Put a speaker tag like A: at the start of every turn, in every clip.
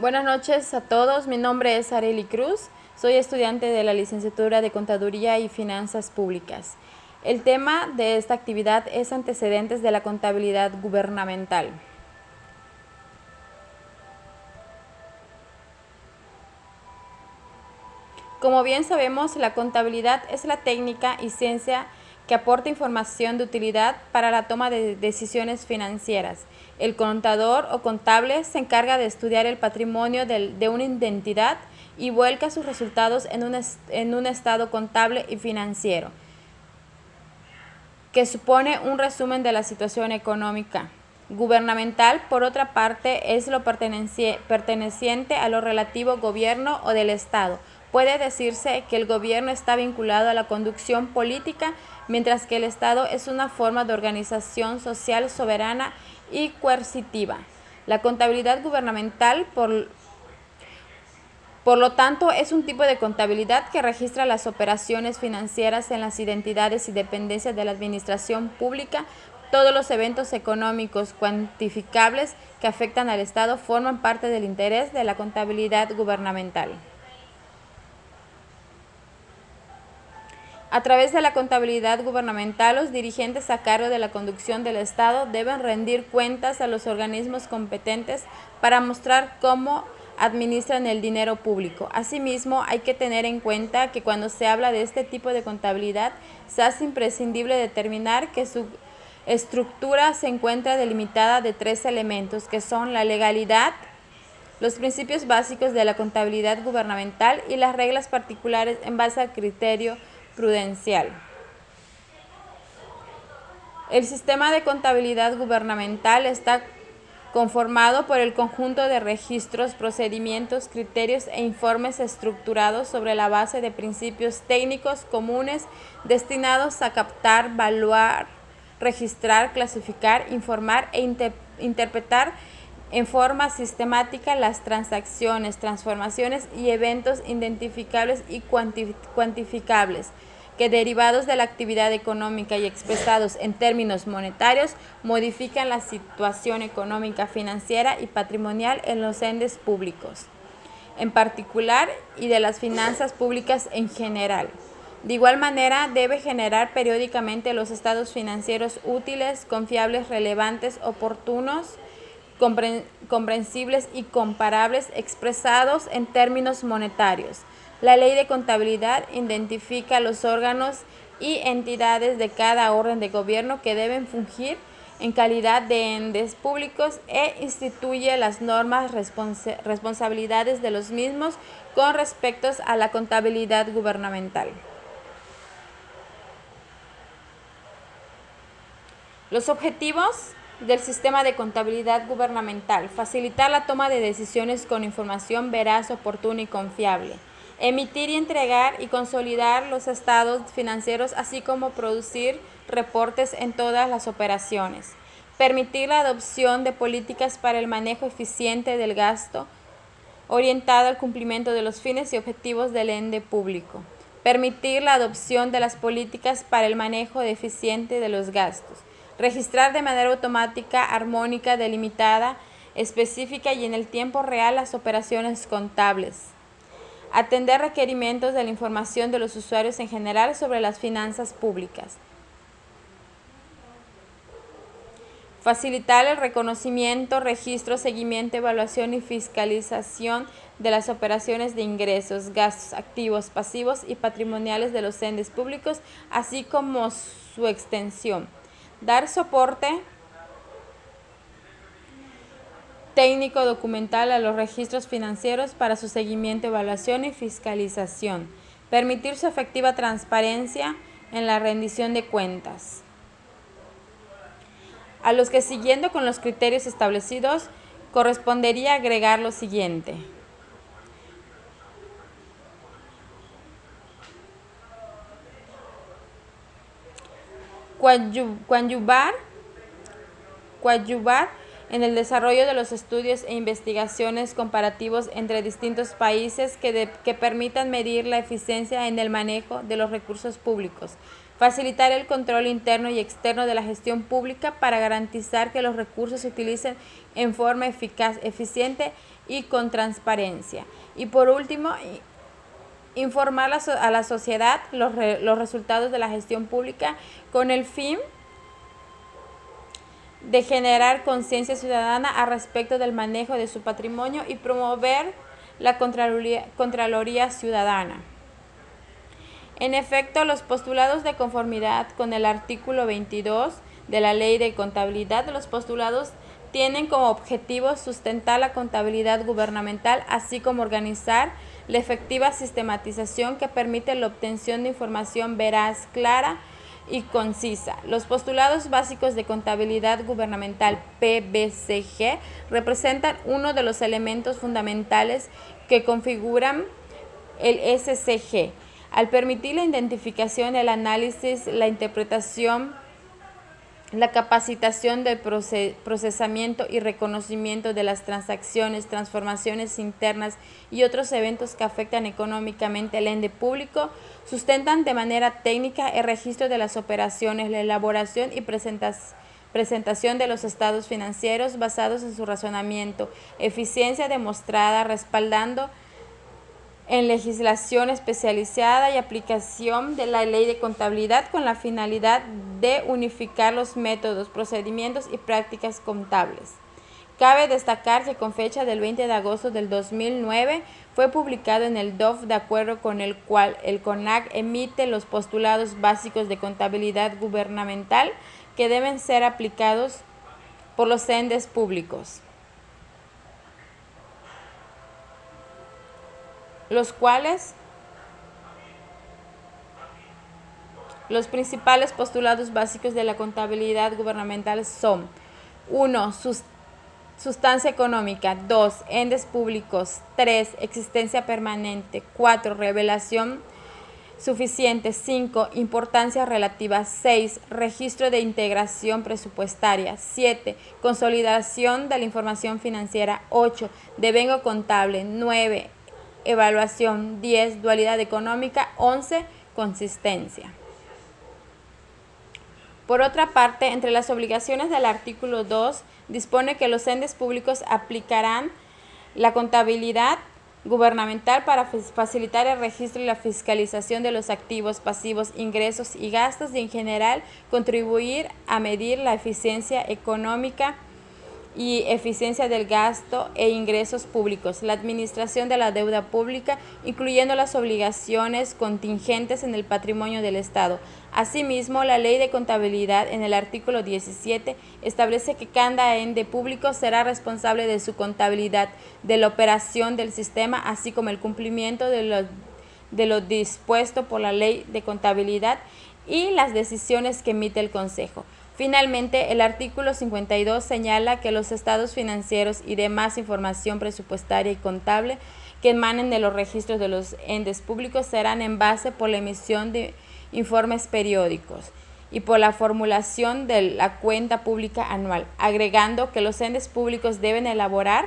A: Buenas noches a todos, mi nombre es Arely Cruz, soy estudiante de la licenciatura de Contaduría y Finanzas Públicas. El tema de esta actividad es antecedentes de la contabilidad gubernamental. Como bien sabemos, la contabilidad es la técnica y ciencia que aporta información de utilidad para la toma de decisiones financieras. El contador o contable se encarga de estudiar el patrimonio de una entidad y vuelca sus resultados en un estado contable y financiero, que supone un resumen de la situación económica. Gubernamental, por otra parte, es lo perteneciente a lo relativo gobierno o del Estado. Puede decirse que el gobierno está vinculado a la conducción política, mientras que el Estado es una forma de organización social soberana y coercitiva. La contabilidad gubernamental, por lo tanto, es un tipo de contabilidad que registra las operaciones financieras en las entidades y dependencias de la administración pública. Todos los eventos económicos cuantificables que afectan al Estado forman parte del interés de la contabilidad gubernamental. A través de la contabilidad gubernamental, los dirigentes a cargo de la conducción del Estado deben rendir cuentas a los organismos competentes para mostrar cómo administran el dinero público. Asimismo, hay que tener en cuenta que cuando se habla de este tipo de contabilidad, se hace imprescindible determinar que su estructura se encuentra delimitada de tres elementos, que son la legalidad, los principios básicos de la contabilidad gubernamental y las reglas particulares en base al criterio prudencial. El sistema de contabilidad gubernamental está conformado por el conjunto de registros, procedimientos, criterios e informes estructurados sobre la base de principios técnicos comunes destinados a captar, evaluar, registrar, clasificar, informar e interpretar en forma sistemática las transacciones, transformaciones y eventos identificables y cuantificables que, derivados de la actividad económica y expresados en términos monetarios, modifican la situación económica, financiera y patrimonial en los entes públicos, en particular, y de las finanzas públicas en general. De igual manera, debe generar periódicamente los estados financieros útiles, confiables, relevantes, oportunos, comprensibles y comparables, expresados en términos monetarios. La ley de contabilidad identifica los órganos y entidades de cada orden de gobierno que deben fungir en calidad de entes públicos e instituye las normas, responsabilidades de los mismos con respecto a la contabilidad gubernamental. Los objetivos del sistema de contabilidad gubernamental: facilitar la toma de decisiones con información veraz, oportuna y confiable, emitir y entregar y consolidar los estados financieros, así como producir reportes en todas las operaciones, permitir la adopción de políticas para el manejo eficiente del gasto, orientado al cumplimiento de los fines y objetivos del ente público, permitir la adopción de las políticas para el manejo eficiente de los gastos, registrar de manera automática, armónica, delimitada, específica y en el tiempo real las operaciones contables, atender requerimientos de la información de los usuarios en general sobre las finanzas públicas, facilitar el reconocimiento, registro, seguimiento, evaluación y fiscalización de las operaciones de ingresos, gastos, activos, pasivos y patrimoniales de los entes públicos, así como su extensión. Dar soporte técnico documental a los registros financieros para su seguimiento, evaluación y fiscalización. Permitir su efectiva transparencia en la rendición de cuentas. A los que, siguiendo con los criterios establecidos, correspondería agregar lo siguiente: coadyuvar en el desarrollo de los estudios e investigaciones comparativos entre distintos países que permitan medir la eficiencia en el manejo de los recursos públicos, Facilitar el control interno y externo de la gestión pública para garantizar que los recursos se utilicen en forma eficaz, eficiente y con transparencia. Y por último, informar a la sociedad los resultados de la gestión pública con el fin de generar conciencia ciudadana al respecto del manejo de su patrimonio y promover la Contraloría Ciudadana. En efecto, los postulados de conformidad con el artículo 22 de la Ley de Contabilidad, los postulados tienen como objetivo sustentar la contabilidad gubernamental, así como organizar la efectiva sistematización que permite la obtención de información veraz, clara y concisa. Los postulados básicos de contabilidad gubernamental, PBCG, representan uno de los elementos fundamentales que configuran el SCG, al permitir la identificación, el análisis, la interpretación, la capacitación del procesamiento y reconocimiento de las transacciones, transformaciones internas y otros eventos que afectan económicamente el ente público, sustentan de manera técnica el registro de las operaciones, la elaboración y presentación de los estados financieros basados en su razonamiento, eficiencia demostrada, respaldando en legislación especializada y aplicación de la ley de contabilidad con la finalidad de unificar los métodos, procedimientos y prácticas contables. Cabe destacar que con fecha del 20 de agosto del 2009 fue publicado en el DOF, de acuerdo con el cual el CONAC emite los postulados básicos de contabilidad gubernamental que deben ser aplicados por los entes públicos, los cuales los principales postulados básicos de la contabilidad gubernamental son: 1. Sustancia económica. 2. Entes públicos. 3. Existencia permanente. 4. Revelación suficiente. 5. Importancia relativa. 6. Registro de integración presupuestaria. 7. Consolidación de la información financiera. 8. Devengo contable. 9. Evaluación. 10. Dualidad económica. 11. Consistencia. Por otra parte, entre las obligaciones del artículo 2, dispone que los entes públicos aplicarán la contabilidad gubernamental para facilitar el registro y la fiscalización de los activos, pasivos, ingresos y gastos y, en general, contribuir a medir la eficiencia económica y eficiencia del gasto e ingresos públicos, la administración de la deuda pública, incluyendo las obligaciones contingentes en el patrimonio del Estado. Asimismo, la Ley de Contabilidad, en el artículo 17, establece que cada ente público será responsable de su contabilidad, de la operación del sistema, así como el cumplimiento de lo dispuesto por la Ley de Contabilidad y las decisiones que emite el Consejo. Finalmente, el artículo 52 señala que los estados financieros y demás información presupuestaria y contable que emanen de los registros de los entes públicos serán en base por la emisión de informes periódicos y por la formulación de la cuenta pública anual, agregando que los entes públicos deben elaborar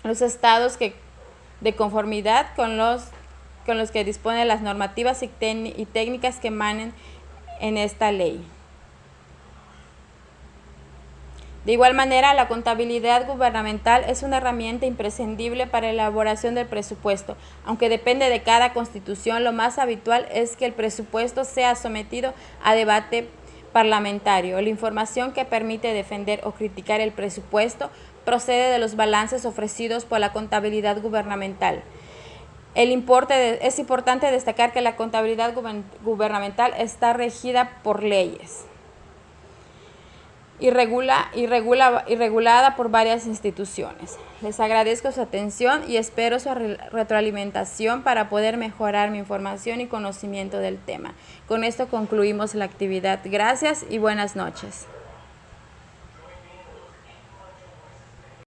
A: los estados de conformidad con los que disponen las normativas y técnicas que emanen en esta ley. De igual manera, la contabilidad gubernamental es una herramienta imprescindible para la elaboración del presupuesto. Aunque depende de cada constitución, lo más habitual es que el presupuesto sea sometido a debate parlamentario. La información que permite defender o criticar el presupuesto procede de los balances ofrecidos por la contabilidad gubernamental. Es importante destacar que la contabilidad gubernamental está regida por leyes y regulada por varias instituciones. Les agradezco su atención y espero su retroalimentación para poder mejorar mi información y conocimiento del tema. Con esto concluimos la actividad. Gracias y buenas noches.